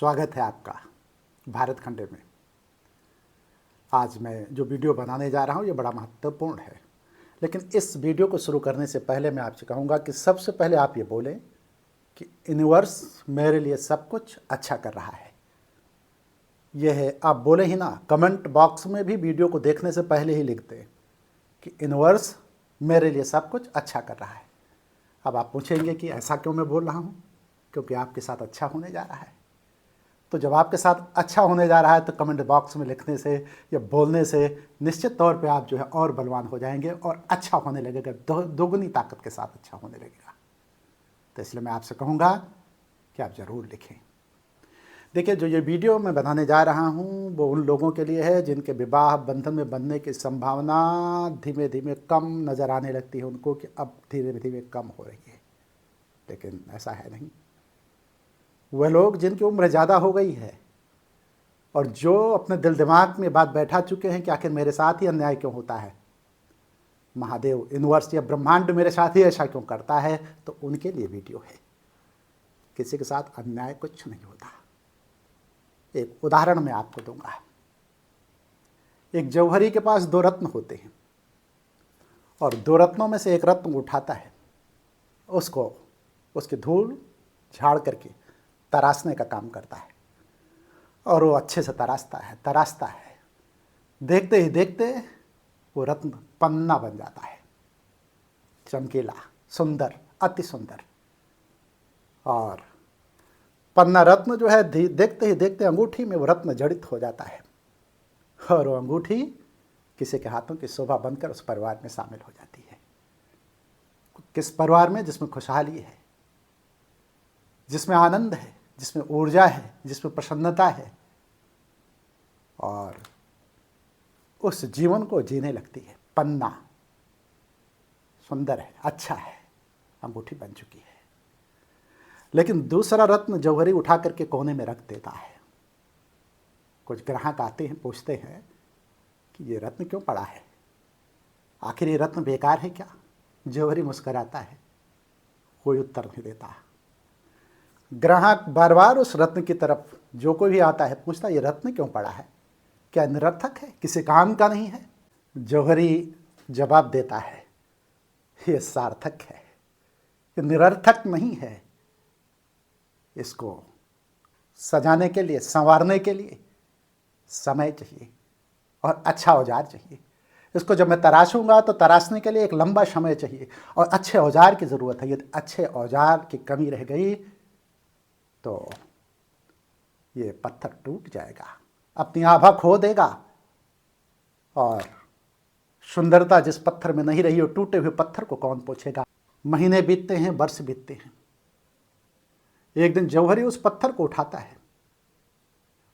स्वागत है आपका भारत खंडे में। आज मैं जो वीडियो बनाने जा रहा हूँ ये बड़ा महत्वपूर्ण है, लेकिन इस वीडियो को शुरू करने से पहले मैं आपसे कहूँगा कि सबसे पहले आप ये बोलें कि यूनिवर्स मेरे लिए सब कुछ अच्छा कर रहा है। यह है, आप बोले ही ना, कमेंट बॉक्स में भी वीडियो को देखने से पहले ही लिखते हैं कि यूनिवर्स मेरे लिए सब कुछ अच्छा कर रहा है। अब आप पूछेंगे कि ऐसा क्यों मैं बोल रहा हूँ? क्योंकि आपके साथ अच्छा होने जा रहा है। तो जब आपके साथ अच्छा होने जा रहा है तो कमेंट बॉक्स में लिखने से या बोलने से निश्चित तौर पे आप जो है और बलवान हो जाएंगे और अच्छा होने लगेगा, दोगुनी ताकत के साथ अच्छा होने लगेगा। तो इसलिए मैं आपसे कहूँगा कि आप ज़रूर लिखें। देखिए, जो ये वीडियो मैं बनाने जा रहा हूँ वो उन लोगों के लिए है जिनके विवाह बंधन में बनने की संभावना धीमे धीमे कम नज़र आने लगती है उनको, कि अब धीरे धीमे कम हो रही है, लेकिन ऐसा है नहीं। वह लोग जिनकी उम्र ज़्यादा हो गई है और जो अपने दिल दिमाग में बात बैठा चुके हैं कि आखिर मेरे साथ ही अन्याय क्यों होता है, महादेव, यूनिवर्स या ब्रह्मांड मेरे साथ ही ऐसा क्यों करता है, तो उनके लिए वीडियो है। किसी के साथ अन्याय कुछ नहीं होता। एक उदाहरण मैं आपको दूंगा। एक जौहरी के पास दो रत्न होते हैं और दो रत्नों में से एक रत्न उठाता है, उसको उसकी धूल झाड़ करके तराशने का काम करता है और वो अच्छे से तराशता है। देखते ही देखते वो रत्न पन्ना बन जाता है, चमकीला, सुंदर, अति सुंदर। और पन्ना रत्न जो है देखते ही देखते अंगूठी में वो रत्न जड़ित हो जाता है और वो अंगूठी किसी के हाथों की शोभा बनकर उस परिवार में शामिल हो जाती है। किस परिवार में? जिसमें खुशहाली है, जिसमें आनंद है, जिसमें ऊर्जा है, जिसमें प्रसन्नता है और उस जीवन को जीने लगती है। पन्ना सुंदर है, अच्छा है, अंगूठी बन चुकी है। लेकिन दूसरा रत्न जौहरी उठा करके कोने में रख देता है। कुछ ग्राहक आते हैं, पूछते हैं कि ये रत्न क्यों पड़ा है, आखिर ये रत्न बेकार है क्या? जौहरी मुस्कुराता है, कोई उत्तर नहीं देता। ग्राहक बार बार उस रत्न की तरफ, जो कोई भी आता है, पूछता ये रत्न क्यों पड़ा है, क्या निरर्थक है, किसी काम का नहीं है? जौहरी जवाब देता है, ये सार्थक है, ये निरर्थक नहीं है। इसको सजाने के लिए, संवारने के लिए समय चाहिए और अच्छा औजार चाहिए। इसको जब मैं तराशूंगा तो तराशने के लिए एक लंबा समय चाहिए और अच्छे औजार की ज़रूरत है। यदि अच्छे औजार की कमी रह गई तो ये पत्थर टूट जाएगा, अपनी आभा खो देगा और सुंदरता जिस पत्थर में नहीं रही, वो टूटे हुए पत्थर को कौन पोछेगा? महीने बीतते हैं, वर्ष बीतते हैं। एक दिन जौहरी उस पत्थर को उठाता है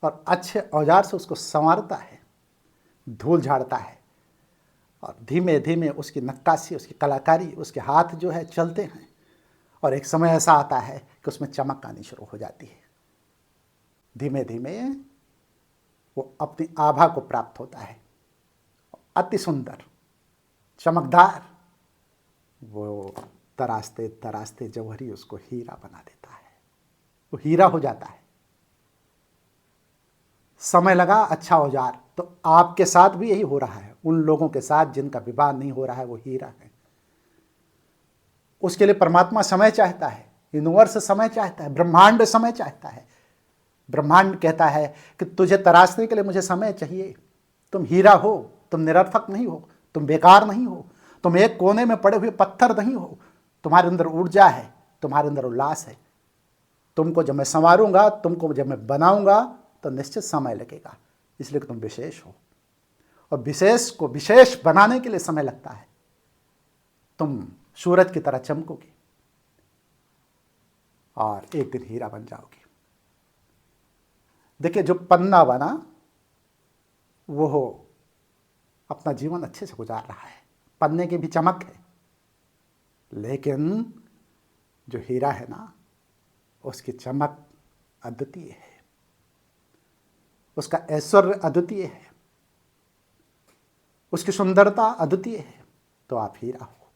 और अच्छे औजार से उसको संवारता है, धूल झाड़ता है और धीमे धीमे उसकी नक्काशी, उसकी कलाकारी, उसके हाथ जो है चलते हैं और एक समय ऐसा आता है कि उसमें चमक आनी शुरू हो जाती है। धीमे धीमे वो अपनी आभा को प्राप्त होता है, अति सुंदर, चमकदार। वो तराशते तराशते जौहरी उसको हीरा बना देता है, वो हीरा हो जाता है। समय लगा, अच्छा औजार। तो आपके साथ भी यही हो रहा है। उन लोगों के साथ जिनका विवाह नहीं हो रहा है वो हीरा है। उसके लिए परमात्मा समय चाहता है, यूनिवर्स समय चाहता है, ब्रह्मांड समय चाहता है। ब्रह्मांड कहता है कि तुझे तराशने के लिए मुझे समय चाहिए। तुम हीरा हो, तुम निरर्थक नहीं हो, तुम बेकार नहीं हो, तुम एक कोने में पड़े हुए पत्थर नहीं हो। तुम्हारे अंदर ऊर्जा है, तुम्हारे अंदर उल्लास है। तुमको जब मैं संवारूंगा, तुमको जब मैं बनाऊंगा तो निश्चित समय लगेगा, इसलिए कि तुम विशेष हो और विशेष को विशेष बनाने के लिए समय लगता है। तुम सूरज की तरह चमकोगे और एक दिन हीरा बन जाओगे। देखिए, जो पन्ना बना वो अपना जीवन अच्छे से गुजार रहा है, पन्ने की भी चमक है, लेकिन जो हीरा है ना, उसकी चमक अद्वितीय है, उसका ऐश्वर्य अद्वितीय है, उसकी सुंदरता अद्वितीय है। तो आप हीरा हो,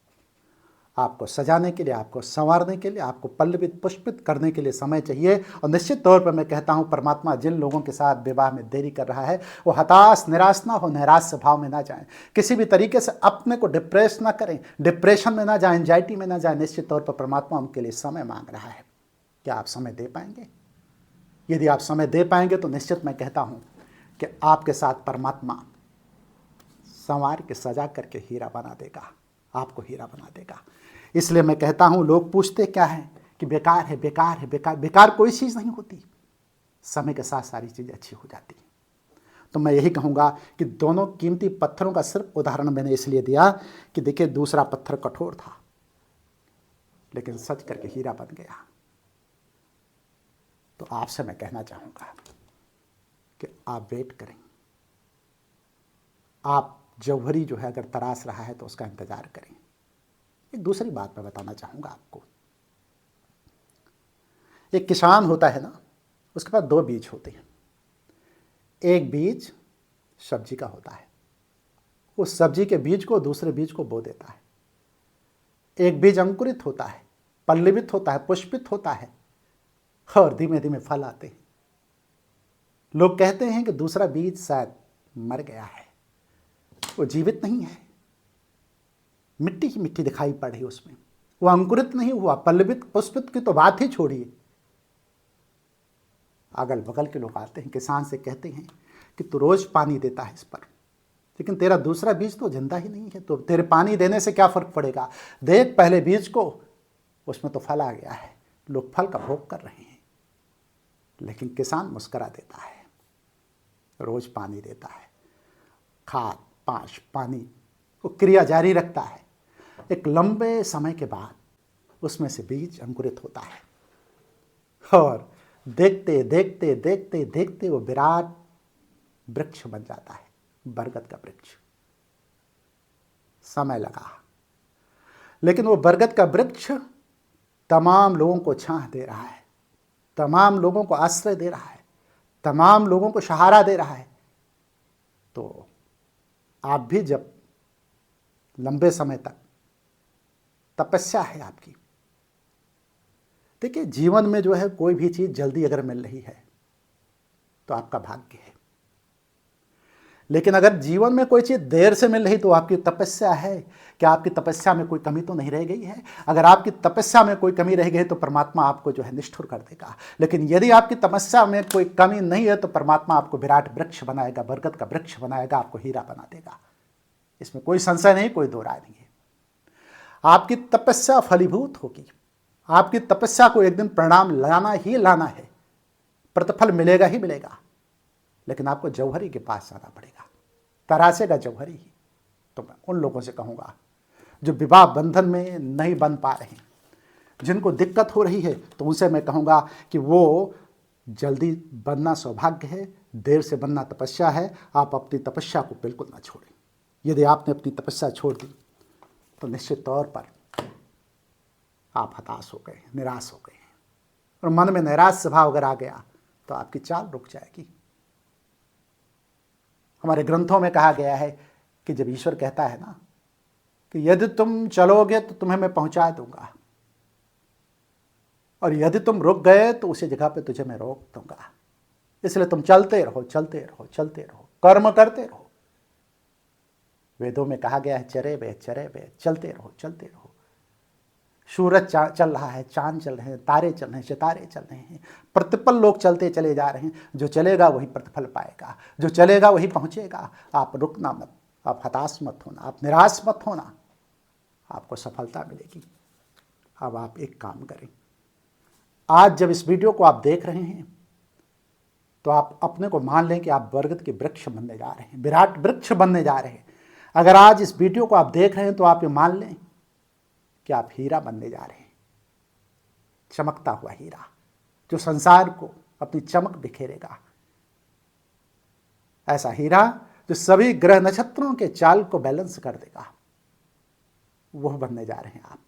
आपको सजाने के लिए, आपको संवारने के लिए, आपको पल्लवित पुष्पित करने के लिए समय चाहिए। और निश्चित तौर पर मैं कहता हूँ, परमात्मा जिन लोगों के साथ विवाह में देरी कर रहा है वो हताश निराश ना हो, नैराश्य भाव में ना जाएं, किसी भी तरीके से अपने को डिप्रेस ना करें, डिप्रेशन में ना जाएं, एंजाइटी में ना जाएं। निश्चित तौर पर परमात्मा उनके लिए समय मांग रहा है। क्या आप समय दे पाएंगे? यदि आप समय दे पाएंगे तो निश्चित मैं कहता हूँ कि आपके साथ परमात्मा संवार के सजा करके हीरा बना देगा, आपको हीरा बना देगा। इसलिए मैं कहता हूं, लोग पूछते क्या है कि बेकार है, बेकार है, बेकार। बेकार कोई चीज़ नहीं होती, समय के साथ सारी चीज़ें अच्छी हो जाती हैं। तो मैं यही कहूँगा कि दोनों कीमती पत्थरों का सिर्फ उदाहरण मैंने इसलिए दिया कि देखिए, दूसरा पत्थर कठोर था लेकिन सच करके हीरा बन गया। तो आपसे मैं कहना चाहूँगा कि आप वेट करें। आप जौहरी जो है अगर तराश रहा है तो उसका इंतज़ार करें। एक दूसरी बात मैं बताना चाहूँगा आपको। एक किसान होता है ना, उसके पास दो बीज होते हैं। एक बीज सब्जी का होता है, उस सब्जी के बीज को दूसरे बीज को बो देता है। एक बीज अंकुरित होता है, पल्लवित होता है, पुष्पित होता है और धीमे धीमे फल आते हैं। लोग कहते हैं कि दूसरा बीज शायद मर गया है, वो जीवित नहीं है, मिट्टी ही मिट्टी दिखाई पड़ी उसमें, वो अंकुरित नहीं हुआ। पल्लवित पुष्पित की तो बात ही छोड़िए। अगल बगल के लोग आते हैं, किसान से कहते हैं कि तू रोज पानी देता है इस पर, लेकिन तेरा दूसरा बीज तो जिंदा ही नहीं है, तो तेरे पानी देने से क्या फर्क पड़ेगा? देख पहले बीज को, उसमें तो फल आ गया है, लोग फल का भोग कर रहे हैं। लेकिन किसान मुस्करा देता है, रोज पानी देता है, खाद पांच पानी, वो क्रिया जारी रखता है। एक लंबे समय के बाद उसमें से बीज अंकुरित होता है और देखते देखते देखते देखते वो विराट वृक्ष बन जाता है, बरगद का वृक्ष। समय लगा, लेकिन वो बरगद का वृक्ष तमाम लोगों को छांव दे रहा है, तमाम लोगों को आश्रय दे रहा है, तमाम लोगों को सहारा दे रहा है। तो आप भी जब लंबे समय तक तपस्या है आपकी, देखिए जीवन में जो है कोई भी चीज़ जल्दी अगर मिल रही है तो आपका भाग्य है, लेकिन अगर जीवन में कोई चीज़ देर से मिल रही तो आपकी तपस्या है। क्या आपकी तपस्या में कोई कमी तो नहीं रह गई है? अगर आपकी तपस्या में कोई कमी रह गई तो परमात्मा आपको जो है निष्ठुर कर देगा। लेकिन यदि आपकी तपस्या में कोई कमी नहीं है तो परमात्मा आपको विराट वृक्ष बनाएगा, बरगद का वृक्ष बनाएगा, आपको हीरा बना देगा। इसमें कोई संशय नहीं, कोई दो राय नहीं है। आपकी तपस्या फलीभूत होगी, आपकी तपस्या को एक दिन परिणाम लाना ही लाना है, प्रतिफल मिलेगा ही मिलेगा। लेकिन आपको जौहरी के पास जाना पड़ेगा, तरासेगा जौहरी ही। तो मैं उन लोगों से कहूँगा जो विवाह बंधन में नहीं बन पा रहे हैं, जिनको दिक्कत हो रही है, तो उनसे मैं कहूँगा कि वो जल्दी बनना सौभाग्य है, देर से बनना तपस्या है। आप अपनी तपस्या को बिल्कुल ना छोड़ें। यदि आपने अपनी तपस्या छोड़ दी तो निश्चित तौर पर आप हताश हो गए, निराश हो गए, और मन में नैराश्य भाव अगर आ गया तो आपकी चाल रुक जाएगी। हमारे ग्रंथों में कहा गया है कि जब ईश्वर कहता है ना कि यदि तुम चलोगे तो तुम्हें मैं पहुंचा दूंगा, और यदि तुम रुक गए तो उसी जगह पे तुझे मैं रोक दूंगा। इसलिए तुम चलते रहो, चलते रहो, चलते रहो, कर्म करते रहो। वेदों में कहा गया है चरे वे, चलते रहो, चलते रहो। सूरज चल रहा है, चांद चल रहे हैं, तारे चल रहे हैं, सितारे चल रहे हैं, प्रतिपल लोग चलते चले जा रहे हैं। जो चलेगा वही प्रतिफल पाएगा, जो चलेगा वही पहुंचेगा। आप रुकना मत, आप हताश मत होना, आप निराश मत होना, आपको सफलता मिलेगी। अब आप एक काम करें, आज जब इस वीडियो को आप देख रहे हैं तो आप अपने को मान लें कि आप बरगद के वृक्ष बनने जा रहे हैं, विराट वृक्ष बनने जा रहे हैं। अगर आज इस वीडियो को आप देख रहे हैं तो आप ये मान लें कि आप हीरा बनने जा रहे हैं, चमकता हुआ हीरा, जो संसार को अपनी चमक बिखेरेगा। ऐसा हीरा जो सभी ग्रह नक्षत्रों के चाल को बैलेंस कर देगा, वह बनने जा रहे हैं आप।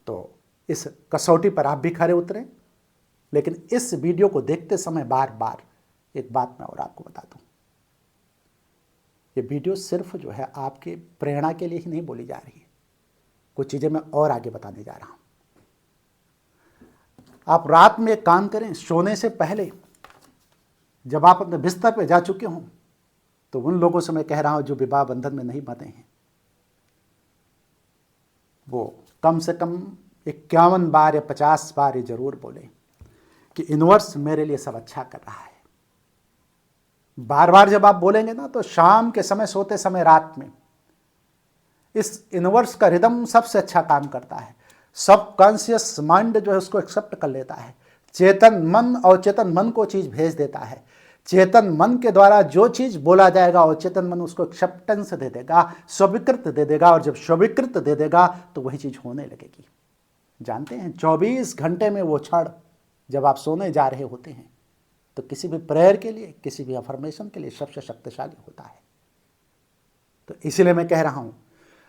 तो इस कसौटी पर आप भी खरे उतरें। लेकिन इस वीडियो को देखते समय बार बार एक बात मैं और आपको बता दूं, ये वीडियो सिर्फ जो है आपके प्रेरणा के लिए ही नहीं बोली जा रही है, कुछ चीज़ें मैं और आगे बताने जा रहा हूँ। आप रात में एक काम करें, सोने से पहले जब आप अपने बिस्तर पे जा चुके हों, तो उन लोगों से मैं कह रहा हूँ जो विवाह बंधन में नहीं बंधे हैं, वो कम से कम 51 बार या 50 बार ये जरूर बोलें कि यूनिवर्स मेरे लिए सब अच्छा कर रहा है। बार बार जब आप बोलेंगे ना, तो शाम के समय, सोते समय, रात में इस यूनिवर्स का रिदम सबसे अच्छा काम करता है। सब कॉन्शियस माइंड जो है उसको एक्सेप्ट कर लेता है। चेतन मन और चेतन मन को चीज़ भेज देता है। चेतन मन के द्वारा जो चीज़ बोला जाएगा और चेतन मन उसको एक्सेप्टेंस दे देगा, स्वीकृत दे देगा, और जब स्वीकृत दे देगा तो वही चीज़ होने लगेगी। जानते हैं 24 घंटे में वो क्षण जब आप सोने जा रहे होते हैं, तो किसी भी प्रेयर के लिए, किसी भी अफर्मेशन के लिए सबसे शक्तिशाली होता है। तो इसीलिए मैं कह रहा हूं,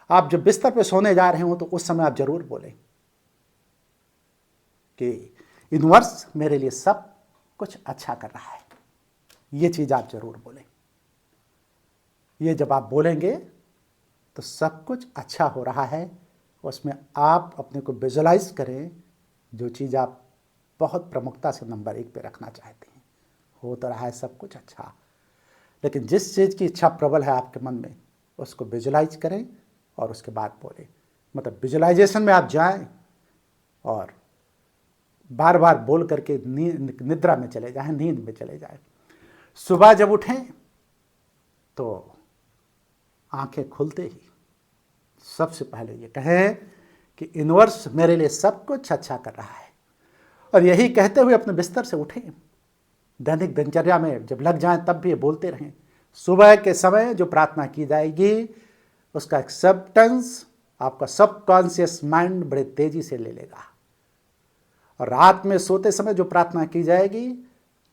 आप जब बिस्तर पे सोने जा रहे हो तो उस समय आप जरूर बोलें कि यूनिवर्स मेरे लिए सब कुछ अच्छा कर रहा है। ये चीज़ आप जरूर बोलें। ये जब आप बोलेंगे तो सब कुछ अच्छा हो रहा है। उसमें आप अपने को विजुलाइज करें, जो चीज़ आप बहुत प्रमुखता से नंबर 1 पे रखना चाहते हैं। हो तो रहा है सब कुछ अच्छा, लेकिन जिस चीज़ की इच्छा प्रबल है आपके मन में, उसको विजुलाइज करें और उसके बाद बोलें। मतलब विजुलाइजेशन में आप जाएं और बार बार बोल करके निद्रा में चले जाएं, नींद में चले जाएं। सुबह जब उठें तो आंखें खुलते ही सबसे पहले ये कहें कि यूनिवर्स मेरे लिए सब कुछ अच्छा कर रहा है, और यही कहते हुए अपने बिस्तर से उठें। दैनिक दिनचर्या में जब लग जाएं तब भी ये बोलते रहें। सुबह के समय जो प्रार्थना की जाएगी उसका एक्सेप्टेंस आपका सबकॉन्शियस माइंड बड़े तेजी से ले लेगा। और रात में सोते समय जो प्रार्थना की जाएगी,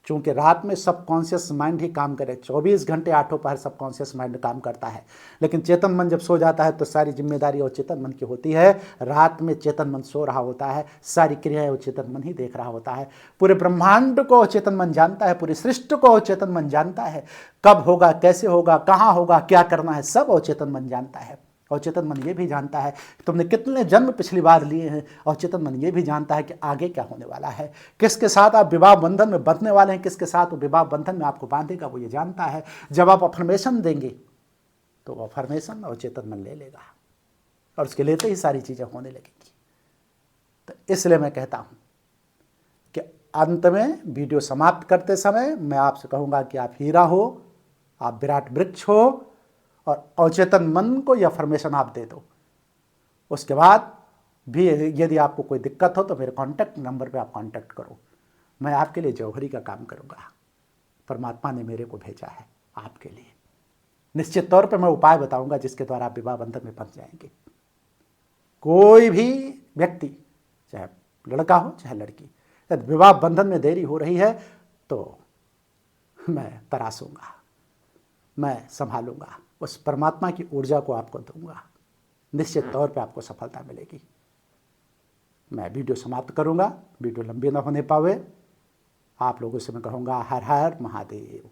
चूंकि रात में सबकॉन्शियस माइंड ही काम करे, 24 घंटे आठों पहर सबकॉन्शियस माइंड काम करता है, लेकिन चेतन मन जब सो जाता है तो सारी जिम्मेदारी और चेतन मन की होती है। रात में चेतन मन सो रहा होता है, सारी क्रियाएं वो चेतन मन ही देख रहा होता है। पूरे ब्रह्मांड को चेतन मन जानता है, पूरी सृष्टि को चेतन मन जानता है। कब होगा, कैसे होगा, कहाँ होगा, क्या करना है, सब और चेतन मन जानता है। और चेतन मन ये भी जानता है कि तुमने कितने जन्म पिछली बार लिए हैं, और चेतन मन ये भी जानता है कि आगे क्या होने वाला है, किसके साथ आप विवाह बंधन में बंधने वाले हैं, किसके साथ वो विवाह बंधन में आपको बांधेगा, वो ये जानता है। जब आप अफर्मेशन देंगे तो अफर्मेशन और चेतन मन ले लेगा, और उसके लेते ही सारी चीज़ें होने लगेंगी। तो इसलिए मैं कहता हूँ कि अंत में वीडियो समाप्त करते समय मैं आपसे कहूँगा कि आप हीरा हो, आप विराट वृक्ष हो, और अवचेतन मन को यह अफर्मेशन आप दे दो। उसके बाद भी यदि आपको कोई दिक्कत हो तो मेरे कॉन्टैक्ट नंबर पे आप कॉन्टैक्ट करो। मैं आपके लिए जौहरी का काम करूँगा। परमात्मा ने मेरे को भेजा है आपके लिए। निश्चित तौर पे मैं उपाय बताऊंगा जिसके द्वारा आप विवाह बंधन में बंध जाएंगे। कोई भी व्यक्ति, चाहे लड़का हो चाहे लड़की, यदि विवाह बंधन में देरी हो रही है तो मैं तरासूंगा, मैं संभालूंगा, उस परमात्मा की ऊर्जा को आपको दूंगा। निश्चित तौर पे आपको सफलता मिलेगी। मैं वीडियो समाप्त करूंगा, वीडियो लंबी ना होने पावे। आप लोगों से मैं कहूँगा हर हर महादेव।